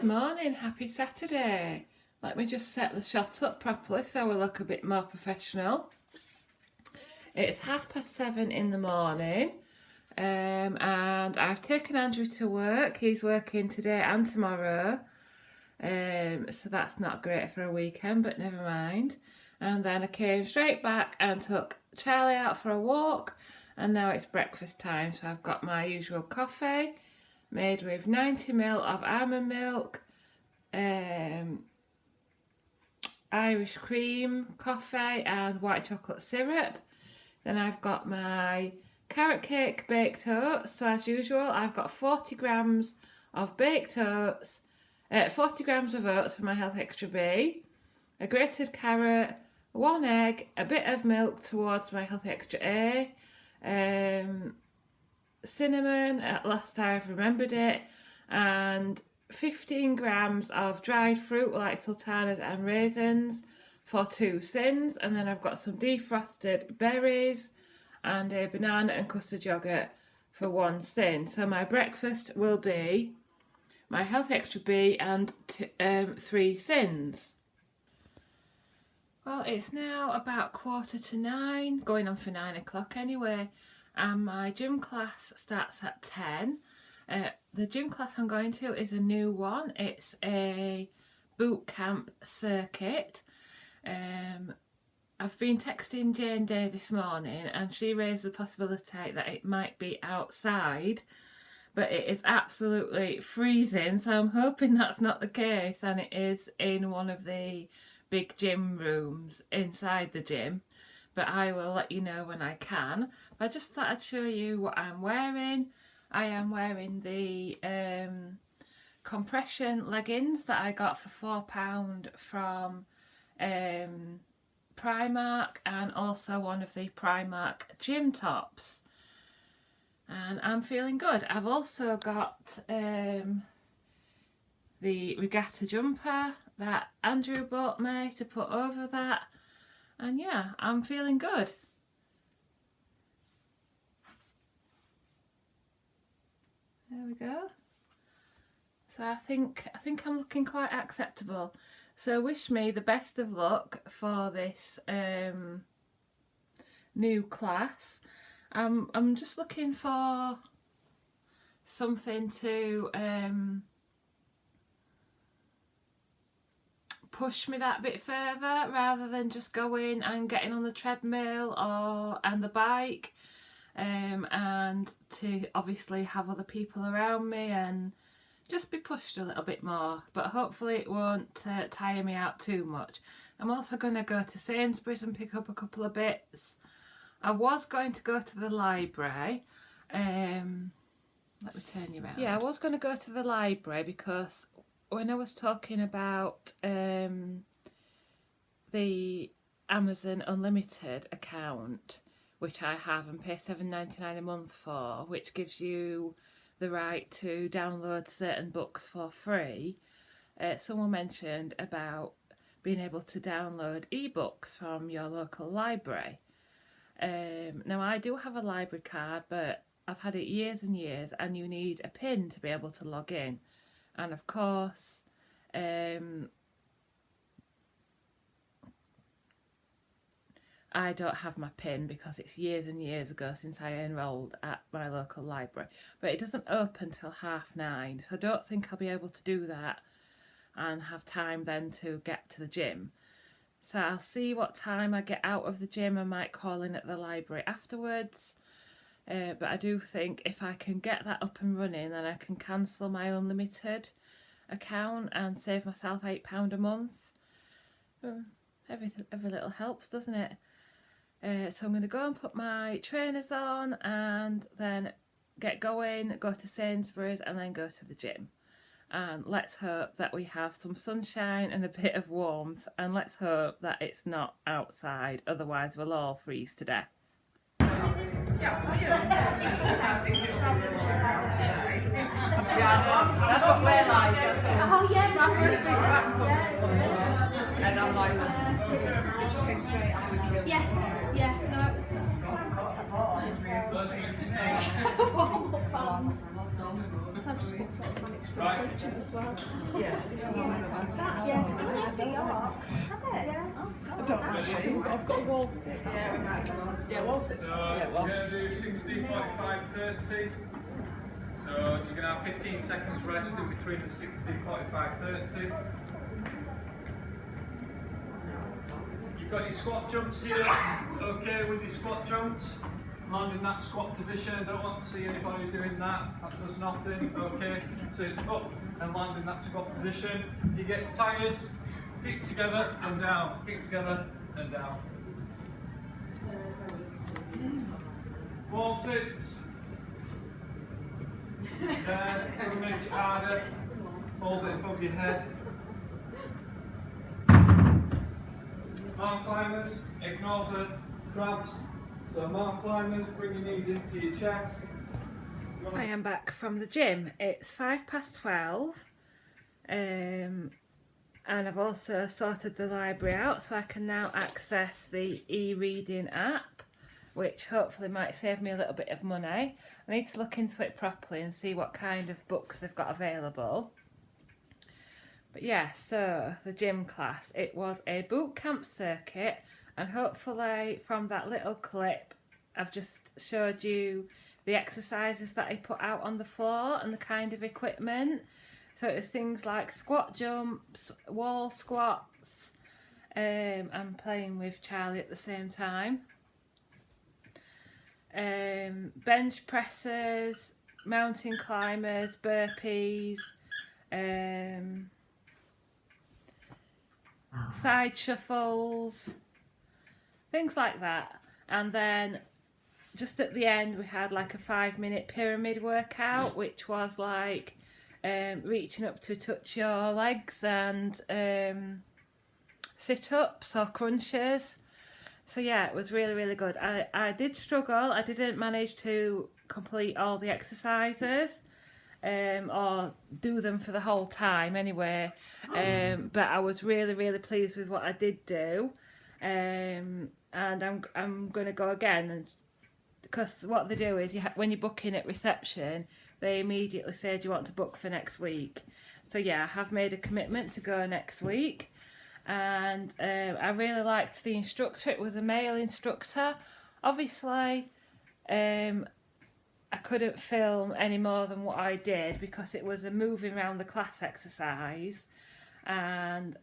Good morning, happy Saturday. Let me just set the shot up properly so we look a bit more professional. It's 7:30 in the morning and I've taken Andrew to work. He's working today and tomorrow, so that's not great for a weekend, but never mind. And then I came straight back and took Charlie out for a walk, and now it's breakfast time. So I've got my usual coffee made with 90ml of almond milk, Irish cream coffee and white chocolate syrup. Then I've got my carrot cake baked oats. So as usual, I've got 40 grams of baked oats, 40 grams of oats for my Health Extra B, a grated carrot, 1 egg, a bit of milk towards my Health Extra A, cinnamon at last I've remembered it, and 15 grams of dried fruit like sultanas and raisins for 2 sins. And then I've got some defrosted berries and a banana and custard yogurt for 1 sin. So my breakfast will be my Health Extra B and 3 sins. Well, it's now about 8:45, going on for 9 o'clock anyway, and my gym class starts at 10. The gym class I'm going to is a new one. It's a boot camp circuit. I've been texting Jane Day this morning and she raised the possibility that it might be outside, but it is absolutely freezing, so I'm hoping that's not the case and it is in one of the big gym rooms inside the gym. But I will let you know when I can. But I just thought I'd show you what I'm wearing. I am wearing the compression leggings that I got for £4 from Primark, and also one of the Primark gym tops. And I'm feeling good. I've also got the regatta jumper that Andrew bought me to put over that. And yeah, I'm feeling good. There we go. So I think I'm looking quite acceptable. So wish me the best of luck for this new class. I'm just looking for something to push me that bit further, rather than just going and getting on the treadmill and the bike, and to obviously have other people around me and just be pushed a little bit more. But hopefully it won't tire me out too much. I'm also going to go to Sainsbury's and pick up a couple of bits. I was going to go to the library. Let me turn you around. Yeah, I was going to go to the library because when I was talking about the Amazon Unlimited account, which I have and pay $7.99 a month for, which gives you the right to download certain books for free, someone mentioned about being able to download ebooks from your local library. Now I do have a library card, but I've had it years and years, and you need a PIN to be able to log in. And of course, I don't have my PIN because it's years and years ago since I enrolled at my local library. But it doesn't open till 9:30, so I don't think I'll be able to do that and have time then to get to the gym. So I'll see what time I get out of the gym. I might call in at the library afterwards. But I do think if I can get that up and running, then I can cancel my unlimited account and save myself £8 a month. Every little helps, doesn't it? So I'm going to go and put my trainers on and then get going, go to Sainsbury's and then go to the gym. And let's hope that we have some sunshine and a bit of warmth, and let's hope that it's not outside, otherwise we'll all freeze to death. That's what we're like. Oh yeah, my first big back and Yeah, yeah, no, it's I've just got sort of managed to coaches as well. Yeah. Yeah. I don't know. I've got a wall sit. Yeah, wall sit. Yeah, we're going to do 60, 45, 30. So you're going to have 15 seconds rest in between the 60, 45, 30. You've got your squat jumps here. Okay with your squat jumps. Land in that squat position. I don't want to see anybody doing that. That does nothing. Okay. So it's up and land in that squat position. If you get tired, feet together and down. Feet together and down. Wall sits. Then we'll make it harder. Hold it above your head. Arm climbers, ignore the grabs. So arm climbers, bring your knees into your chest. I am back from the gym. It's 12:05, and I've also sorted the library out so I can now access the e-reading app, which hopefully might save me a little bit of money. I need to look into it properly and see what kind of books they've got available. But yeah, so the gym class, it was a boot camp circuit, and hopefully from that little clip I've just showed you the exercises that I put out on the floor and the kind of equipment. So it was things like squat jumps, wall squats, and playing with Charlie at the same time. Bench presses, mountain climbers, burpees, side shuffles, things like that. And then just at the end we had like a 5-minute pyramid workout, which was like reaching up to touch your legs and sit-ups or crunches. So yeah, it was really, really good. I did struggle. I didn't manage to complete all the exercises or do them for the whole time anyway. But I was really, really pleased with what I did do. And I'm going to go again. And because what they do is when you book in at reception, they immediately say, do you want to book for next week? So yeah, I have made a commitment to go next week. And I really liked the instructor. It was a male instructor. Obviously, I couldn't film any more than what I did because it was a moving around the class exercise, and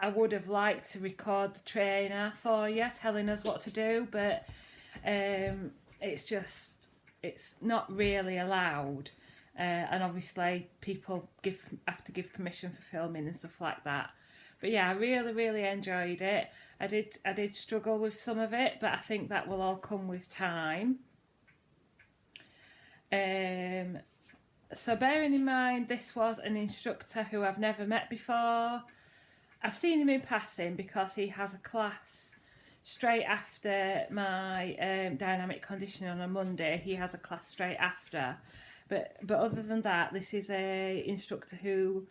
I would have liked to record the trainer for you telling us what to do, but it's not really allowed, and obviously people have to give permission for filming and stuff like that. But yeah, I really, really enjoyed it. I did struggle with some of it, but I think that will all come with time. So bearing in mind this was an instructor who I've never met before. I've seen him in passing because he has a class straight after my dynamic conditioning on a Monday. He has a class straight after. But other than that, this is a instructor who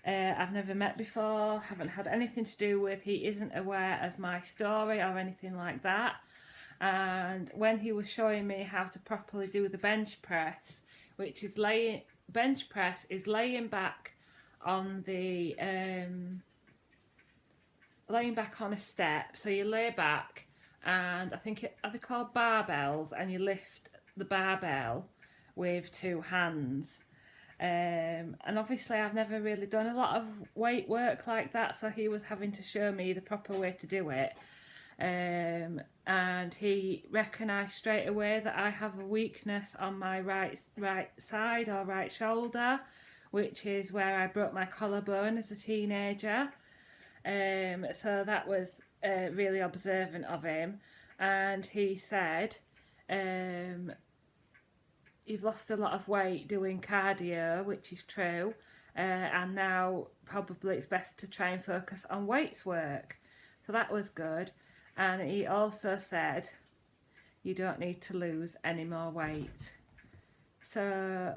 I've never met before, haven't had anything to do with. He isn't aware of my story or anything like that. And when he was showing me how to properly do the bench press, which is laying back on the laying back on a step. So you lay back, and I think are they called barbells, and you lift the barbell with 2 hands. And obviously I've never really done a lot of weight work like that, so he was having to show me the proper way to do it. And he recognised straight away that I have a weakness on my right side or right shoulder, which is where I broke my collarbone as a teenager. So that was really observant of him, and he said, you've lost a lot of weight doing cardio, which is true, and now probably it's best to try and focus on weights work. So that was good. And he also said you don't need to lose any more weight. So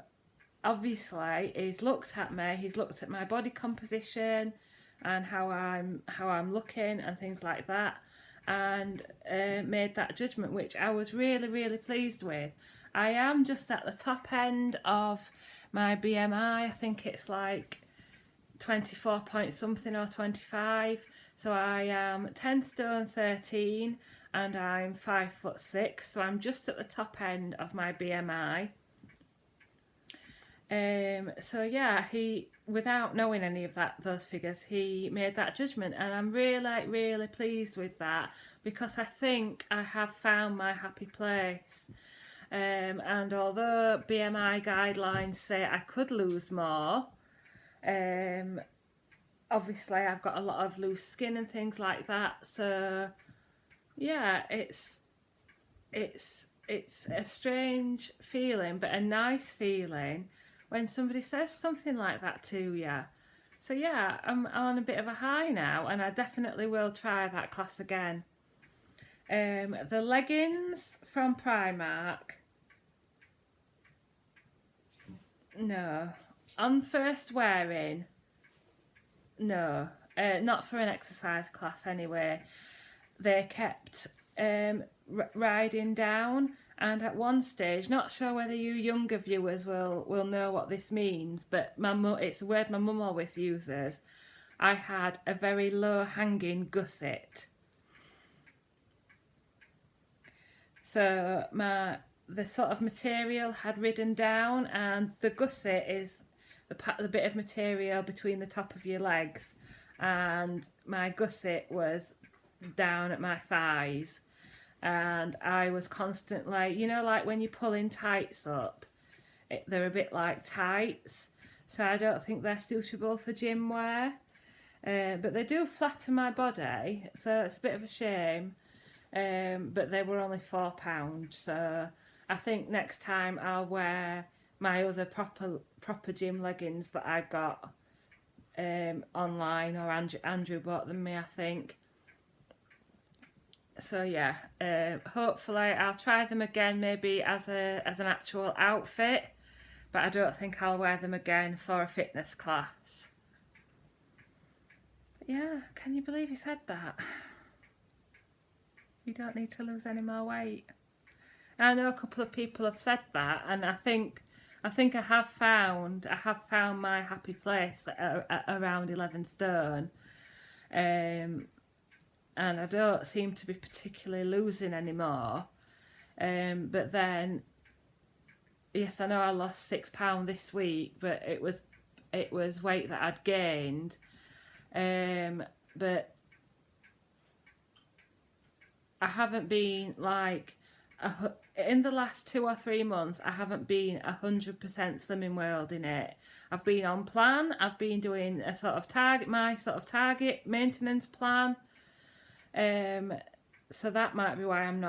obviously he's looked at me, he's looked at my body composition, and how I'm looking and things like that, and made that judgment, which I was really pleased with. I am just at the top end of my BMI. I think it's like 24 point something or 25. So I am 10 stone 13 and I'm 5'6", so I'm just at the top end of my BMI. So yeah, he, without knowing any of those figures, he made that judgment, and I'm really pleased with that, because I think I have found my happy place. And although BMI guidelines say I could lose more, obviously I've got a lot of loose skin and things like that. So yeah, it's a strange feeling, but a nice feeling when somebody says something like that to you. So yeah, I'm on a bit of a high now, and I definitely will try that class again. The leggings from Primark, no. On first wearing, no. Not for an exercise class anyway. They kept riding down, and at one stage, not sure whether you younger viewers will know what this means, but it's a word my mum always uses. I had a very low hanging gusset. So the sort of material had ridden down, and the gusset is the bit of material between the top of your legs, and my gusset was down at my thighs, and I was constantly, you know, like when you're pulling tights up, they're a bit like tights, so I don't think they're suitable for gym wear, but they do flatter my body, so it's a bit of a shame. But they were only £4, so I think next time I'll wear my other proper gym leggings that I got online, or Andrew bought them me, I think. So yeah, hopefully I'll try them again, maybe as an actual outfit, but I don't think I'll wear them again for a fitness class. But yeah, can you believe he said that? You don't need to lose any more weight. I know a couple of people have said that, and I think I have found my happy place at around 11 stone. And I don't seem to be particularly losing anymore. But then, yes, I know I lost £6 this week, but it was weight that I'd gained. But I haven't been like in the last 2 or 3 months. I haven't been 100% Slimming World in it. I've been on plan. I've been doing a sort of target maintenance plan. So that might be why I'm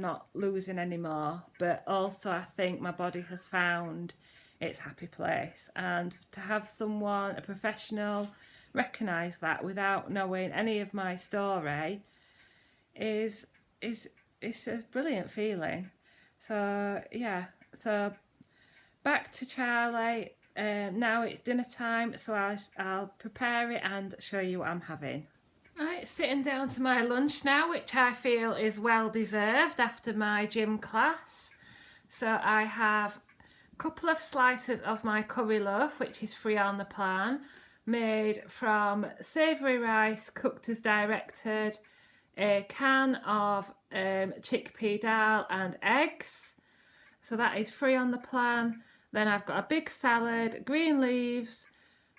not losing anymore. But also I think my body has found its happy place, and to have someone, a professional, recognise that without knowing any of my story is a brilliant feeling. So yeah, so back to Charlie. Now it's dinner time, so I'll prepare it and show you what I'm having. Right, sitting down to my lunch now, which I feel is well deserved after my gym class. So I have a couple of slices of my curry loaf, which is free on the plan, made from savoury rice cooked as directed, a can of chickpea dal and eggs. So that is free on the plan. Then I've got a big salad, green leaves,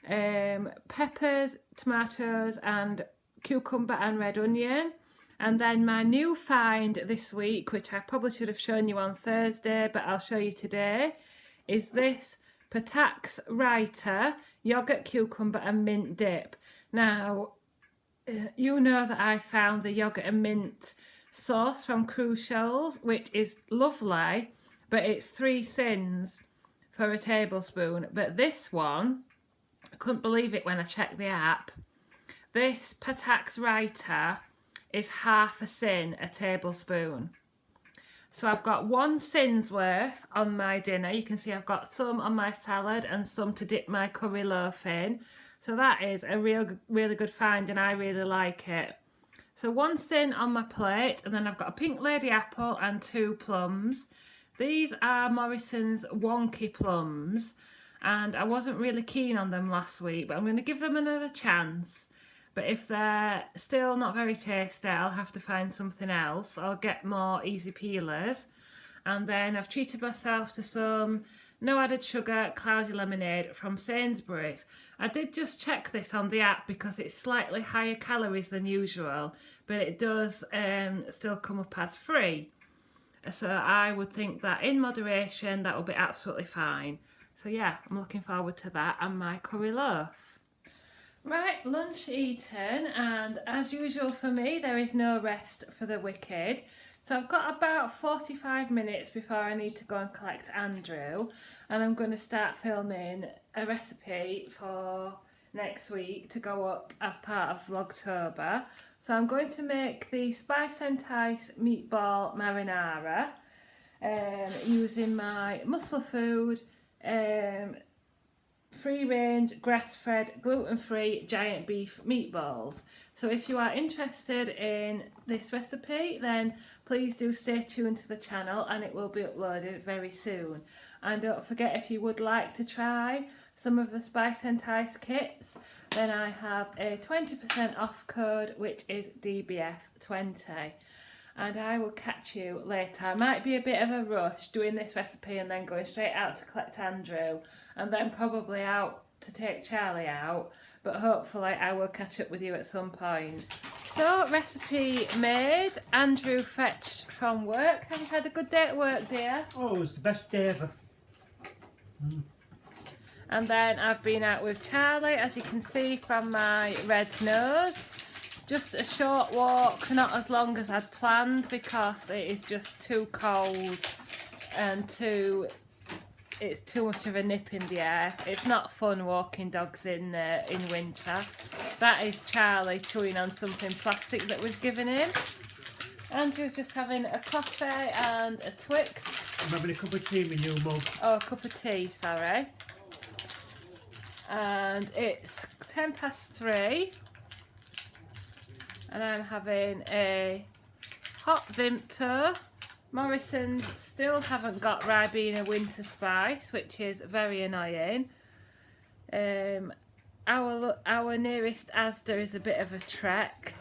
peppers, tomatoes and cucumber and red onion. And then my new find this week, which I probably should have shown you on Thursday, but I'll show you today, is this Patak's Raita yogurt, cucumber and mint dip. Now, you know that I found the yogurt and mint sauce from Crucials, which is lovely, but it's 3 sins for a tablespoon. But this one, I couldn't believe it when I checked the app. This Patak's Raita is half a sin a tablespoon. So I've got 1 sin's worth on my dinner. You can see I've got some on my salad and some to dip my curry loaf in. So that is a really good find, and I really like it. So 1 sin on my plate, and then I've got a pink lady apple and 2 plums. These are Morrison's wonky plums, and I wasn't really keen on them last week, but I'm going to give them another chance. But if they're still not very tasty, I'll have to find something else. I'll get more easy peelers. And then I've treated myself to some no added sugar cloudy lemonade from Sainsbury's. I did just check this on the app because it's slightly higher calories than usual, but it does still come up as free. So I would think that in moderation that will be absolutely fine. So yeah, I'm looking forward to that and my curry loaf. Right, lunch eaten, and as usual for me, there is no rest for the wicked. So I've got about 45 minutes before I need to go and collect Andrew, and I'm going to start filming a recipe for next week to go up as part of Vlogtober. So I'm going to make the spice and ice meatball marinara using my Muscle Food free range, grass-fed, gluten-free giant beef meatballs. So if you are interested in this recipe, then please do stay tuned to the channel and it will be uploaded very soon. And don't forget, if you would like to try some of the Spice and Ice kits, then I have a 20% off code, which is DBF20. And I will catch you later. I might be a bit of a rush doing this recipe and then going straight out to collect Andrew and then probably out to take Charlie out, but hopefully I will catch up with you at some point. So, recipe made. Andrew fetched from work. Have you had a good day at work, dear? Oh, it was the best day ever. And then I've been out with Charlie, as you can see from my red nose. Just a short walk, not as long as I'd planned because it is just too cold and it's too much of a nip in the air. It's not fun walking dogs in winter. That is Charlie chewing on something plastic that we've given him. Andrew's just having a coffee and a Twix. I'm having a cup of tea in my new mug. Oh, a cup of tea, sorry. And it's 3:10. And I'm having a hot Vimto. Morrison's still haven't got Ribena Winter Spice, which is very annoying. Our nearest Asda is a bit of a trek,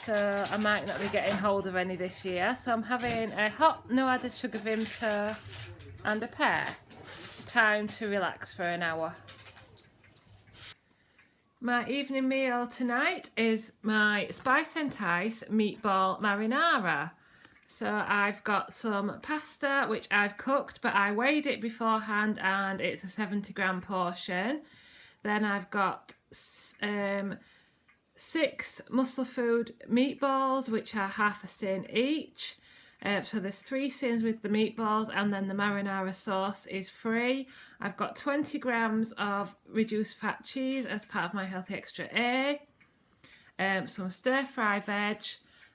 so I might not be getting hold of any this year. So I'm having a hot no added sugar Vimto and a pear. Time to relax for an hour. My evening meal tonight is my Spice and Ice meatball marinara. So I've got some pasta which I've cooked, but I weighed it beforehand and it's a 70-gram portion. Then I've got 6 Muscle Food meatballs which are half a sin each. So there's 3 sins with the meatballs, and then the marinara sauce is free. I've got 20 grams of reduced fat cheese as part of my Healthy Extra A, some stir fry veg,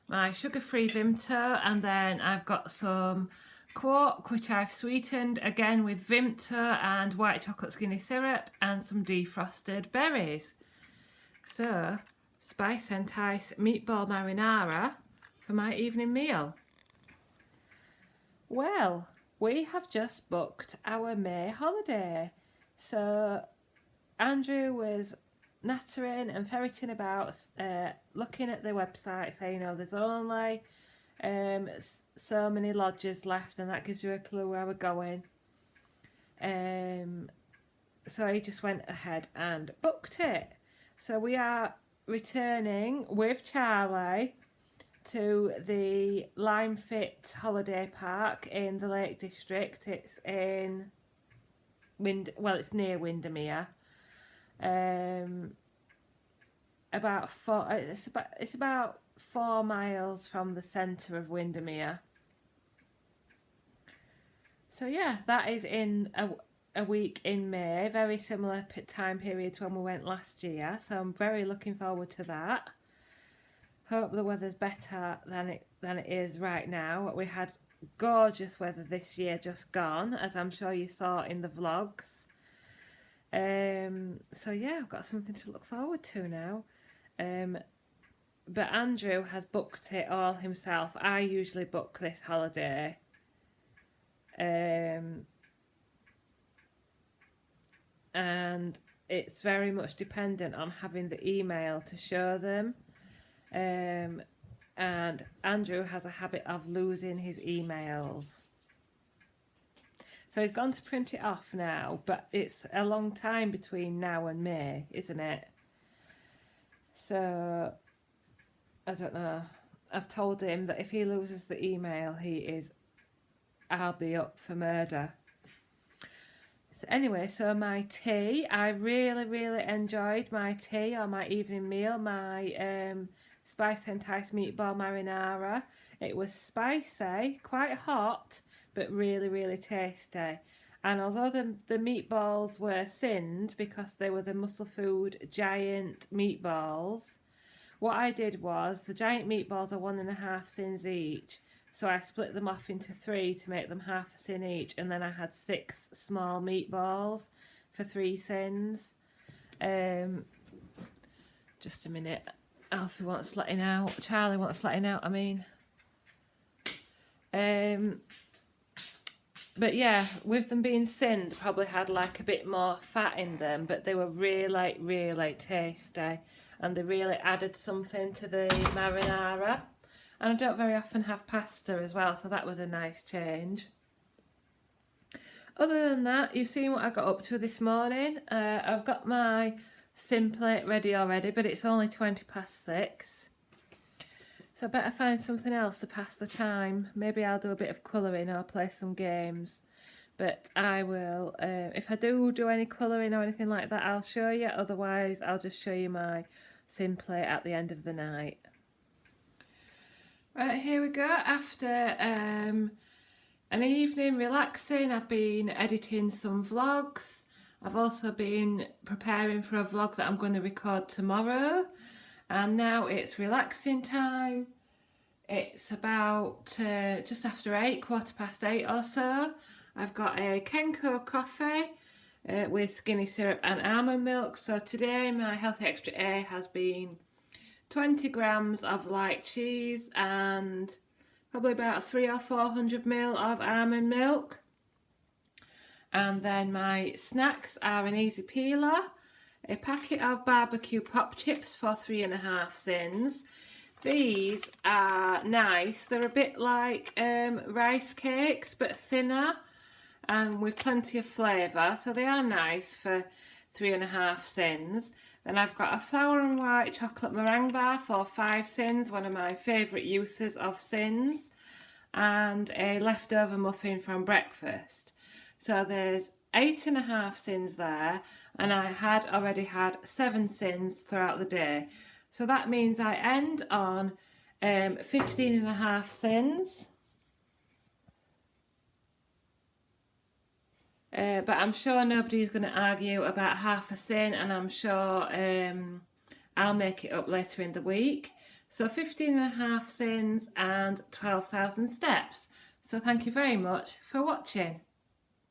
my sugar-free Vimto, and then I've got some quark which I've sweetened again with Vimto and white chocolate skinny syrup and some defrosted berries. So, Spice and Ice meatball marinara for my evening meal. Well, we have just booked our May holiday. So Andrew was nattering and ferreting about, looking at the website, saying, oh, there's only so many lodges left, and that gives you a clue where we're going. So he just went ahead and booked it. So we are returning with Charlie to the Limefit Holiday Park in the Lake District. It's in it's near Windermere. It's about 4 miles from the centre of Windermere. So yeah, that is in a week in May, very similar time period to when we went last year. So I'm very looking forward to that. Hope the weather's better than it is right now. We had gorgeous weather this year just gone, as I'm sure you saw in the vlogs. So yeah, I've got something to look forward to now. But Andrew has booked it all himself. I usually book this holiday. And it's very much dependent on having the email to show them. And Andrew has a habit of losing his emails. So he's gone to print it off now, but it's a long time between now and May, isn't it? So, I don't know. I've told him that if he loses the email, I'll be up for murder. So anyway, so my tea, I really, really enjoyed my tea or my evening meal, my spice enticed meatball marinara. It was spicy, quite hot, but really, really tasty. And although the meatballs were sinned because they were the Muscle Food giant meatballs, what I did was, the giant meatballs are 1.5 sins each. So I split them off into 3 to make them half a sin each, and then I had 6 small meatballs for 3 sins. Just a minute. Alfie wants letting out. Charlie wants letting out, I mean. But yeah, with them being sinned, probably had like a bit more fat in them, but they were really, really tasty. And they really added something to the marinara. And I don't very often have pasta as well, so that was a nice change. Other than that, you've seen what I got up to this morning. I've got my Simplate ready already, but it's only 6:20. So I better find something else to pass the time. Maybe I'll do a bit of colouring or play some games. But I will, if I do any colouring or anything like that, I'll show you. Otherwise, I'll just show you my Simplate at the end of the night. Right, here we go. After an evening relaxing, I've been editing some vlogs. I've also been preparing for a vlog that I'm going to record tomorrow. And now it's relaxing time. It's about just after 8, 8:15 or so. I've got a Kenko coffee with skinny syrup and almond milk. So today my Healthy Extra A has been 20 grams of light cheese and probably about 300 or 400 ml of almond milk. And then my snacks are an easy peeler, a packet of barbecue pop chips for 3.5 sins. These are nice. They're a bit like rice cakes, but thinner and with plenty of flavour. So they are nice for 3.5 sins. Then I've got a flour and white chocolate meringue bar for 5 sins, one of my favourite uses of sins, and a leftover muffin from breakfast. So there's 8.5 sins there, and I had already had 7 sins throughout the day. So that means I end on 15.5 sins. But I'm sure nobody's going to argue about half a sin, and I'm sure I'll make it up later in the week. So 15.5 sins and 12,000 steps. So thank you very much for watching.